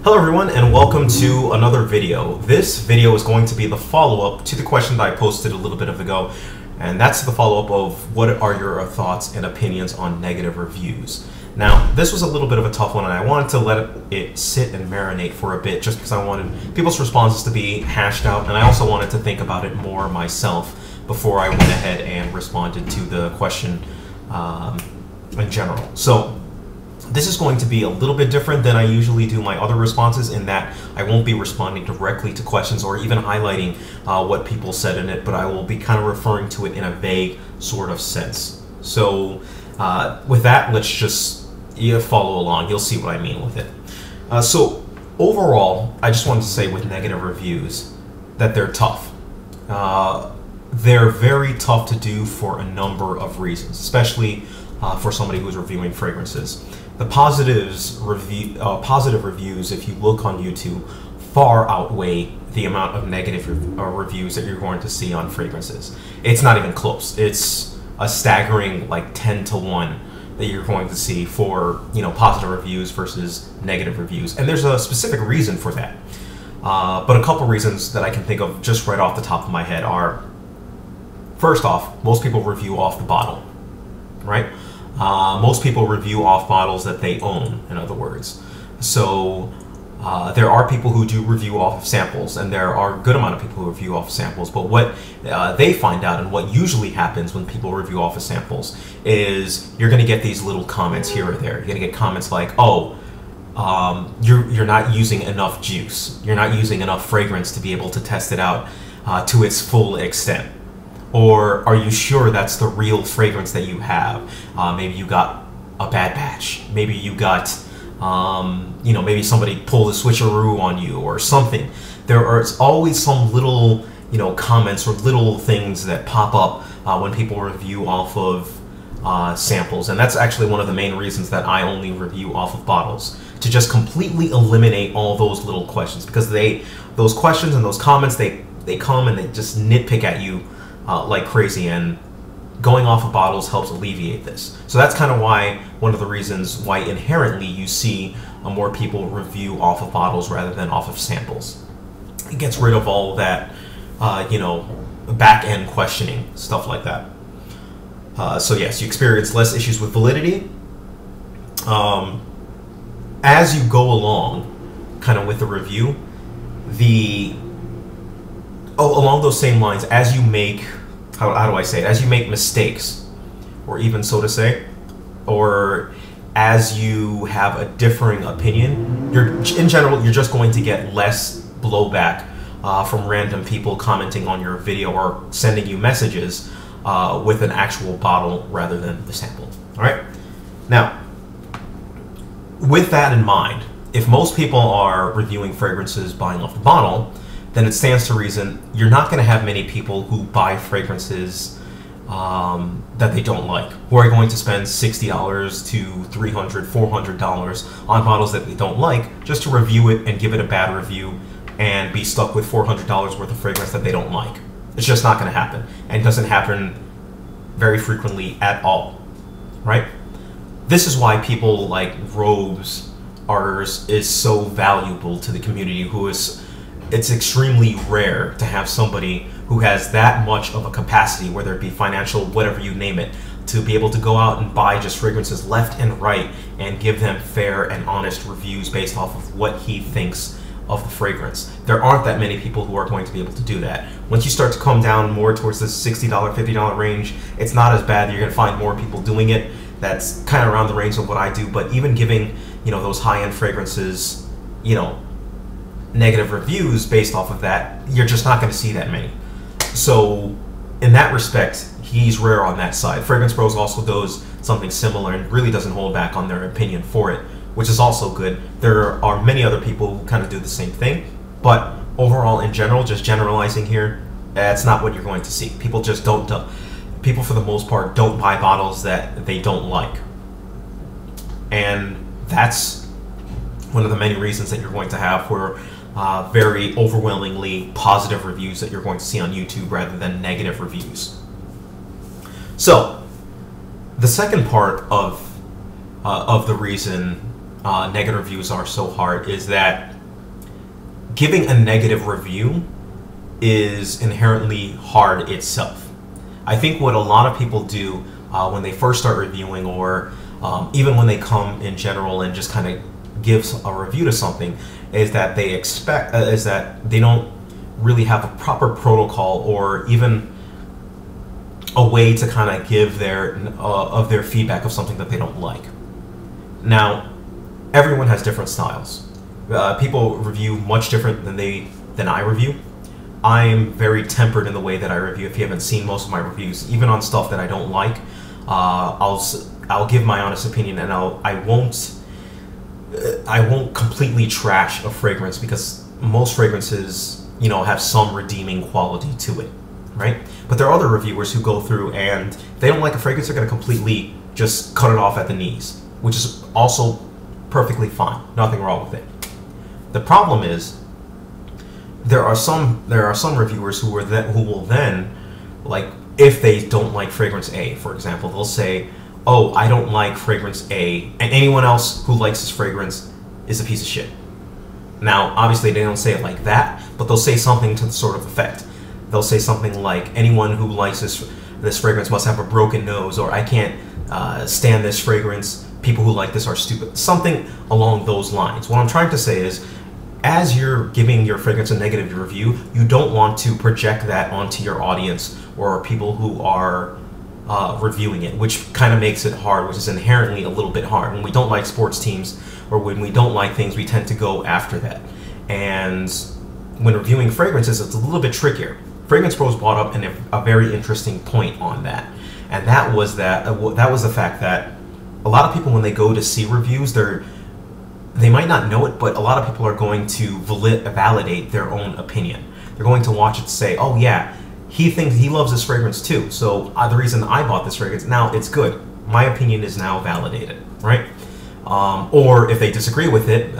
Hello everyone and welcome to another video. This video is going to be the follow-up to the question that I posted a little bit ago, and that's the follow-up of what are your thoughts and opinions on negative reviews. Now, this was a little bit of a tough one and I wanted to let it sit and marinate for a bit just because I wanted people's responses to be hashed out, and I also wanted to think about it more myself before I went ahead and responded to the question in general. So this is going to be a little bit different than I usually do my other responses in that I won't be responding directly to questions or even highlighting what people said in it, but I will be kind of referring to it in a vague sort of sense. So with that, let's just follow along. You'll see what I mean with it. So overall, I just wanted to say with negative reviews that they're tough. They're very tough to do for a number of reasons, especially for somebody who's reviewing fragrances. The positive reviews, if you look on YouTube, far outweigh the amount of negative reviews that you're going to see on fragrances. It's not even close. It's a staggering like 10 to 1 that you're going to see for positive reviews versus negative reviews, and there's a specific reason for that. But a couple reasons that I can think of just right off the top of my head are: first off, most people review off the bottle, right? Most people review off bottles that they own, in other words. So there are people who do review off of samples, and there are a good amount of people who review off of samples. But what they find out, and what usually happens when people review off of samples, is you're going to get these little comments here or there. You're going to get comments like, "Oh, you're not using enough juice. You're not using enough fragrance to be able to test it out to its full extent." Or, "Are you sure that's the real fragrance that you have? Maybe you got a bad batch. Maybe you got, maybe somebody pulled a switcheroo on you or something." There's always some little, comments or little things that pop up when people review off of samples. And that's actually one of the main reasons that I only review off of bottles, to just completely eliminate all those little questions, because those questions and those comments, they come and they just nitpick at you like crazy, and going off of bottles helps alleviate this. So that's kind of one of the reasons why inherently you see more people review off of bottles rather than off of samples. It gets rid of all that, back-end questioning, stuff like that. So yes, you experience less issues with validity. As you go along, kind of with the review, along those same lines, as you make, how do I say it? As you make mistakes, or even so to say, or as you have a differing opinion, in general, you're just going to get less blowback from random people commenting on your video or sending you messages with an actual bottle rather than the sample. All right? Now, with that in mind, if most people are reviewing fragrances buying off the bottle, then it stands to reason you're not going to have many people who buy fragrances that they don't like, who are going to spend $60 to $300, $400 on bottles that they don't like just to review it and give it a bad review and be stuck with $400 worth of fragrance that they don't like. It's just not going to happen, and it doesn't happen very frequently at all, right? This is why people like Robes is so valuable to the community. It's extremely rare to have somebody who has that much of a capacity, whether it be financial, whatever you name it, to be able to go out and buy just fragrances left and right and give them fair and honest reviews based off of what he thinks of the fragrance. There aren't that many people who are going to be able to do that. Once you start to come down more towards the $60, $50 range, it's not as bad. You're going to find more people doing it. That's kind of around the range of what I do. But even giving, those high-end fragrances, negative reviews based off of that, you're just not going to see that many. So in that respect, he's rare on that side. Fragrance Bros also does something similar and really doesn't hold back on their opinion for it, which is also good. There are many other people who kind of do the same thing, but overall, in general, just generalizing here, that's not what you're going to see. People just people for the most part don't buy bottles that they don't like. And that's one of the many reasons that you're going to have for very overwhelmingly positive reviews that you're going to see on YouTube rather than negative reviews. So the second part of the reason negative reviews are so hard is that giving a negative review is inherently hard itself. I think what a lot of people do when they first start reviewing, or even when they come in general and just kind of give a review to something, is that they expect is that they don't really have a proper protocol or even a way to kind of give their feedback of something that they don't like. Now, everyone has different styles. People review much different than I review. I'm very tempered in the way that I review. If you haven't seen most of my reviews, even on stuff that I don't like, I'll give my honest opinion, and I won't completely trash a fragrance, because most fragrances, have some redeeming quality to it, right? But there are other reviewers who go through, and if they don't like a fragrance, they're going to completely just cut it off at the knees, which is also perfectly fine. Nothing wrong with it. The problem is there are some reviewers who will then, like, if they don't like fragrance A, for example, they'll say, "Oh, I don't like fragrance A, and anyone else who likes this fragrance is a piece of shit." Now, obviously, they don't say it like that, but they'll say something to the sort of effect. They'll say something like, "Anyone who likes this fragrance must have a broken nose," or "I can't stand this fragrance. People who like this are stupid." Something along those lines. What I'm trying to say is, as you're giving your fragrance a negative review, you don't want to project that onto your audience or people who are reviewing it, which kind of makes it hard, which is inherently a little bit hard. When we don't like sports teams, or when we don't like things, we tend to go after that. And when reviewing fragrances, it's a little bit trickier. Fragrance Bros brought up a very interesting point on that, and that was the fact that a lot of people, when they go to see reviews, they might not know it, but a lot of people are going to validate their own opinion. They're going to watch it and say, "Oh yeah, he loves this fragrance too, so the reason I bought this fragrance, now it's good. My opinion is now validated," right? Or if they disagree with it,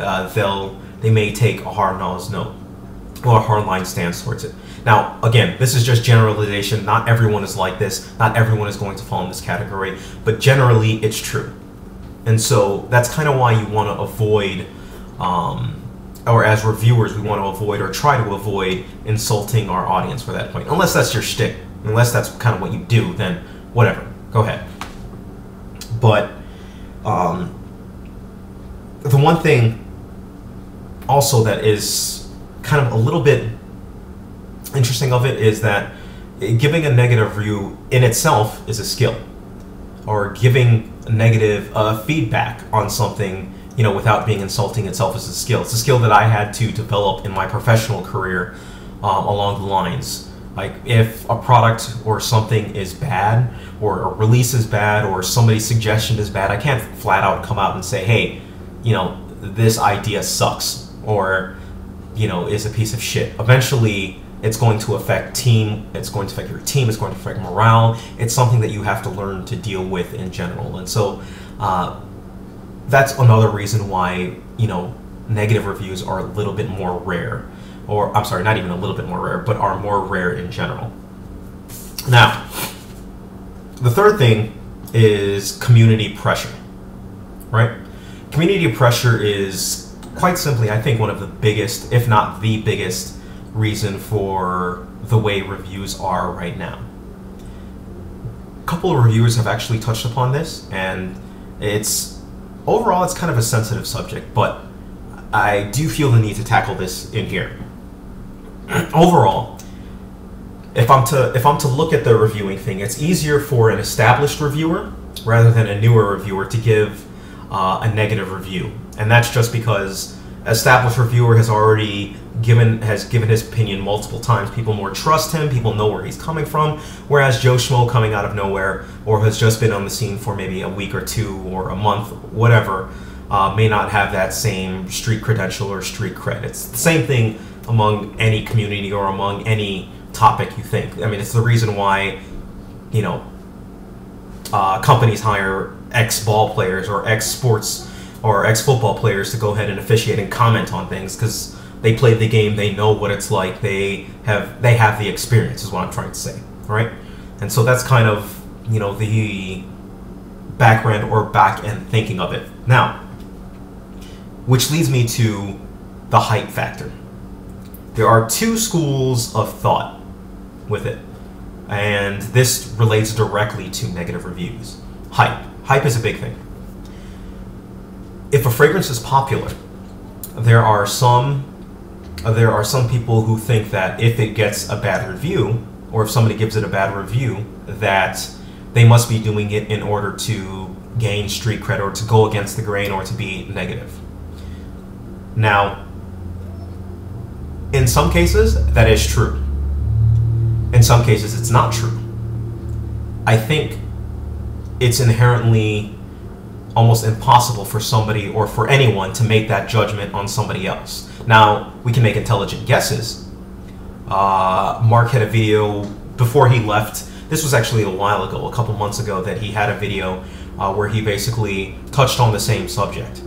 they may take a hard-nosed note or a hard-line stance towards it. Now, again, this is just generalization. Not everyone is like this. Not everyone is going to fall in this category, but generally, it's true. And so that's kind of why you want to avoid, or as reviewers, we want to avoid or try to avoid insulting our audience for that point. Unless that's your shtick, unless that's kind of what you do, then whatever, go ahead. But the one thing also that is kind of a little bit interesting of it is that giving a negative review in itself is a skill, or giving negative feedback on something, without being insulting itself is a skill. It's a skill that I had to develop in my professional career along the lines. Like, if a product or something is bad, or a release is bad, or somebody's suggestion is bad, I can't flat out come out and say, "Hey, this idea sucks," or, is a piece of shit. Eventually, it's going to affect it's going to affect your team, it's going to affect morale. It's something that you have to learn to deal with in general. And so that's another reason why, negative reviews are a little bit more rare. Or, I'm sorry, not even a little bit more rare, but are more rare in general. Now, the third thing is community pressure, right? Community pressure is, quite simply, I think, one of the biggest, if not the biggest, reason for the way reviews are right now. A couple of reviewers have actually touched upon this, and overall it's kind of a sensitive subject, but I do feel the need to tackle this in here. Overall, if I'm to look at the reviewing thing, it's easier for an established reviewer rather than a newer reviewer to give a negative review, and that's just because established reviewer has already given his opinion multiple times. People more trust him, people know where he's coming from, whereas Joe Schmo coming out of nowhere, or has just been on the scene for maybe a week or two or a month, whatever, may not have that same street credential or street cred. It's the same thing among any community or among any topic you think. I mean, it's the reason why, companies hire ex-ball players or ex-sports or ex-football players to go ahead and officiate and comment on things, because they played the game, they know what it's like, they have the experience, is what I'm trying to say, right? And so that's kind of, the background or back-end thinking of it. Now, which leads me to the hype factor. There are two schools of thought with it, and this relates directly to negative reviews. Hype is a big thing. If a fragrance is popular, there are some people who think that if it gets a bad review, or if somebody gives it a bad review, that they must be doing it in order to gain street cred, or to go against the grain, or to be negative. Now, in some cases, that is true. In some cases, it's not true. I think it's inherently almost impossible for somebody, or for anyone, to make that judgment on somebody else. Now, we can make intelligent guesses. Mark had a video before he left. This was actually a while ago, a couple months ago, that he had a video where he basically touched on the same subject.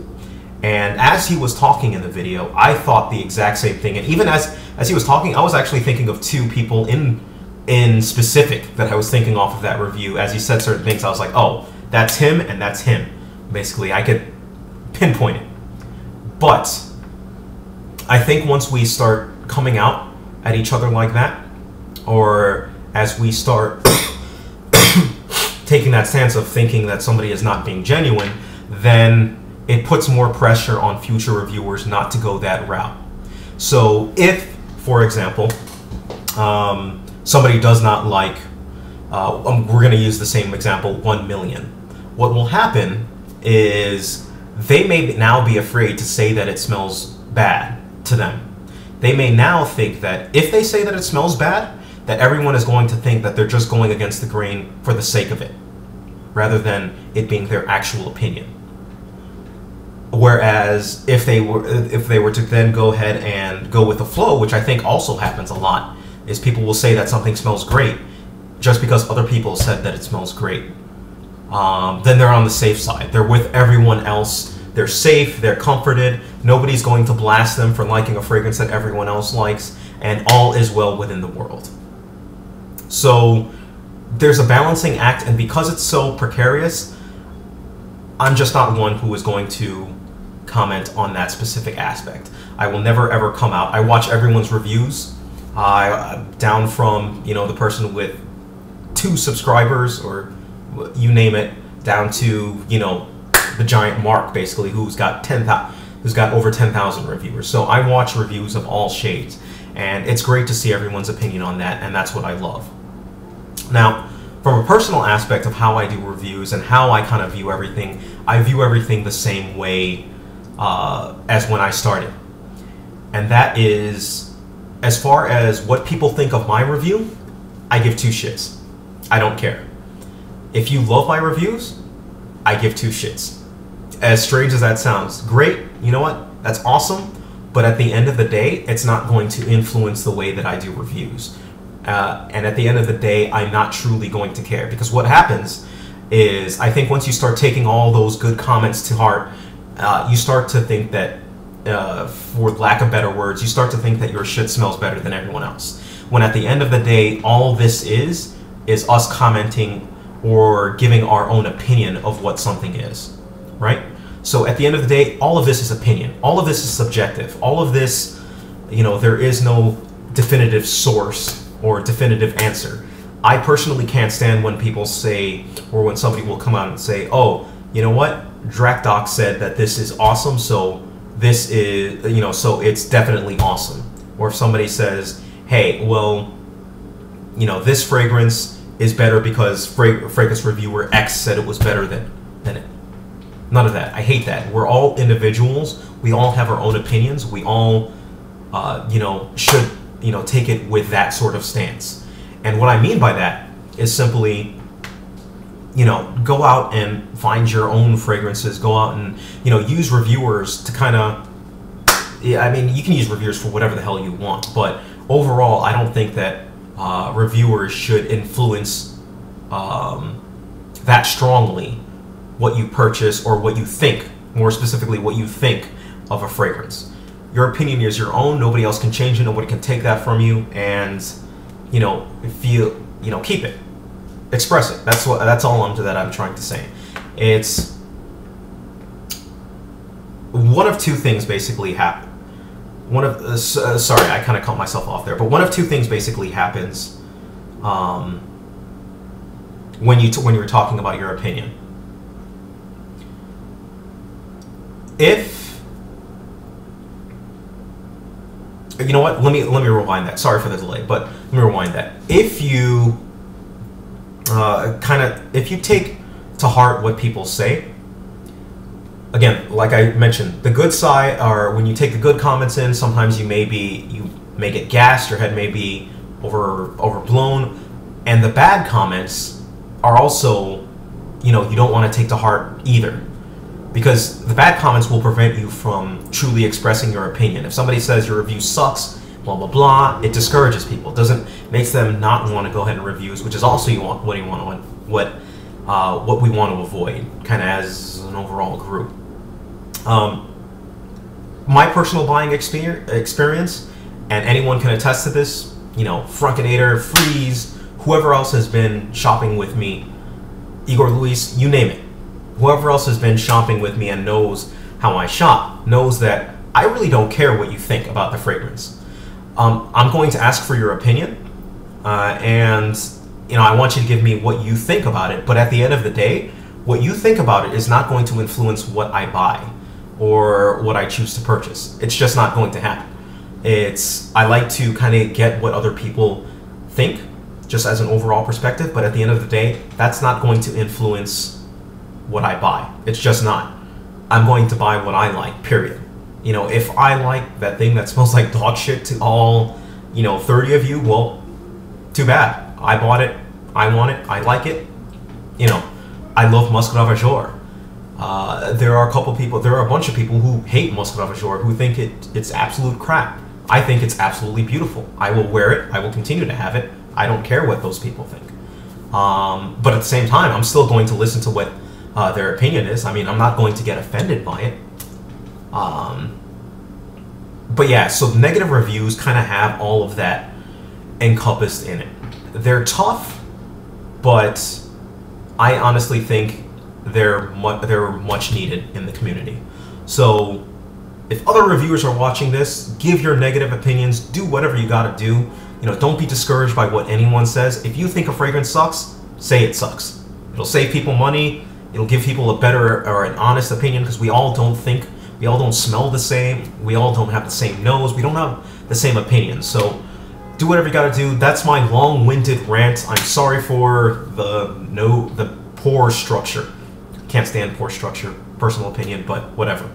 And as he was talking in the video, I thought the exact same thing. And even as he was talking, I was actually thinking of two people in specific that I was thinking off of that review. As he said certain things, I was like, oh, that's him and that's him. Basically, I could pinpoint it. But I think once we start coming out at each other like that, or as we start taking that stance of thinking that somebody is not being genuine, then it puts more pressure on future reviewers not to go that route. So if, for example, somebody does not like, we're going to use the same example, 1 million. What will happen is they may now be afraid to say that it smells bad to them. They may now think that if they say that it smells bad, that everyone is going to think that they're just going against the grain for the sake of it, rather than it being their actual opinion. Whereas if they were to then go ahead and go with the flow, which I think also happens a lot, is people will say that something smells great just because other people said that it smells great. Then they're on the safe side. They're with everyone else. They're safe. They're comforted. Nobody's going to blast them for liking a fragrance that everyone else likes, and all is well within the world. So there's a balancing act, and because it's so precarious, I'm just not one who is going to comment on that specific aspect. I will never ever come out. I watch everyone's reviews, down from, you know, the person with 2 subscribers, or you name it, down to, you know, the giant Mark, basically, who's got over 10,000 reviewers. So I watch reviews of all shades, and it's great to see everyone's opinion on that, and that's what I love. Now, from a personal aspect of how I do reviews and how I kind of view everything, I view everything the same way as when I started. And that is, as far as what people think of my review, I give 2 shits. I don't care. If you love my reviews, I give 2 shits. As strange as that sounds, great, you know what? That's awesome. But at the end of the day, it's not going to influence the way that I do reviews. And at the end of the day, I'm not truly going to care. Because what happens is, I think once you start taking all those good comments to heart, you start to think that, for lack of better words, you start to think that your shit smells better than everyone else. When at the end of the day, all this is us commenting or giving our own opinion of what something is, right? So at the end of the day, all of this is opinion. All of this is subjective. All of this, you know, there is no definitive source or definitive answer. I personally can't stand when people say, or when somebody will come out and say, oh, you know what? DrakDoc said that this is awesome, so this is, you know, so it's definitely awesome. Or if somebody says, hey, well, you know, this fragrance is better because fragrance reviewer X said it was better than it. None of that. I hate that. We're all individuals. We all have our own opinions. We all, you know, should, you know, take it with that sort of stance. And what I mean by that is simply, you know, go out and find your own fragrances. Go out and, you know, use reviewers to kind of, yeah, I mean, you can use reviewers for whatever the hell you want. But overall, I don't think that reviewers should influence that strongly what you purchase or what you think, more specifically what you think of a fragrance. Your opinion is your own. Nobody else can change it. Nobody can take that from you. And, you know, feel, you know, keep it, express it. That's all I'm trying to say. It's one of two things basically happen. Sorry, I kind of cut myself off there, but one of two things basically happens when you're talking about your opinion. If you know what, let me rewind that. Sorry for the delay, but let me rewind that. If you if you take to heart what people say, again, like I mentioned, the good side, or when you take the good comments in, sometimes you may get gassed, your head may be overblown, and the bad comments are also, you don't want to take to heart either, because the bad comments will prevent you from truly expressing your opinion. If somebody says your review sucks, blah blah blah, it discourages people. It makes them not want to go ahead and reviews, which is also what we want to avoid, kind of as an overall group. My personal buying experience, and anyone can attest to this, Frunkinator, Freeze, whoever else has been shopping with me, Igor Luis, you name it. Whoever else has been shopping with me and knows how I shop, knows that I really don't care what you think about the fragrance. I'm going to ask for your opinion, and I want you to give me what you think about it, but at the end of the day, what you think about it is not going to influence what I buy or what I choose to purchase. It's just not going to happen. I like to kind of get what other people think, just as an overall perspective, but at the end of the day, that's not going to influence what I buy. It's just not. I'm going to buy what I like, period. If I like that thing that smells like dog shit to all, 30 of you, well, too bad. I bought it, I want it, I like it. I love Muscat Ravageur. There are a bunch of people who hate Muscat Ravageur, who think it's absolute crap. I think it's absolutely beautiful. I will wear it, I will continue to have it. I don't care what those people think. But at the same time, I'm still going to listen to what their opinion is. I mean, I'm not going to get offended by it. But yeah, so negative reviews kind of have all of that encompassed in it. They're tough, but I honestly think they're much needed in the community. So if other reviewers are watching this, give your negative opinions, do whatever you gotta do. Don't be discouraged by what anyone says. If you think a fragrance sucks, say it sucks. It'll save people money. It'll give people a better or an honest opinion, because we all don't smell the same. We all don't have the same nose. We don't have the same opinions. So do whatever you gotta do. That's my long-winded rant. I'm sorry for the poor structure. Can't stand poor structure, personal opinion, but whatever.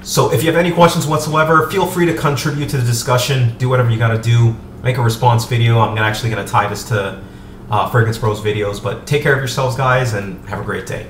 So if you have any questions whatsoever, feel free to contribute to the discussion. Do whatever you gotta do. Make a response video. I'm actually gonna tie this to Fragrance Bros videos, but take care of yourselves, guys, and have a great day.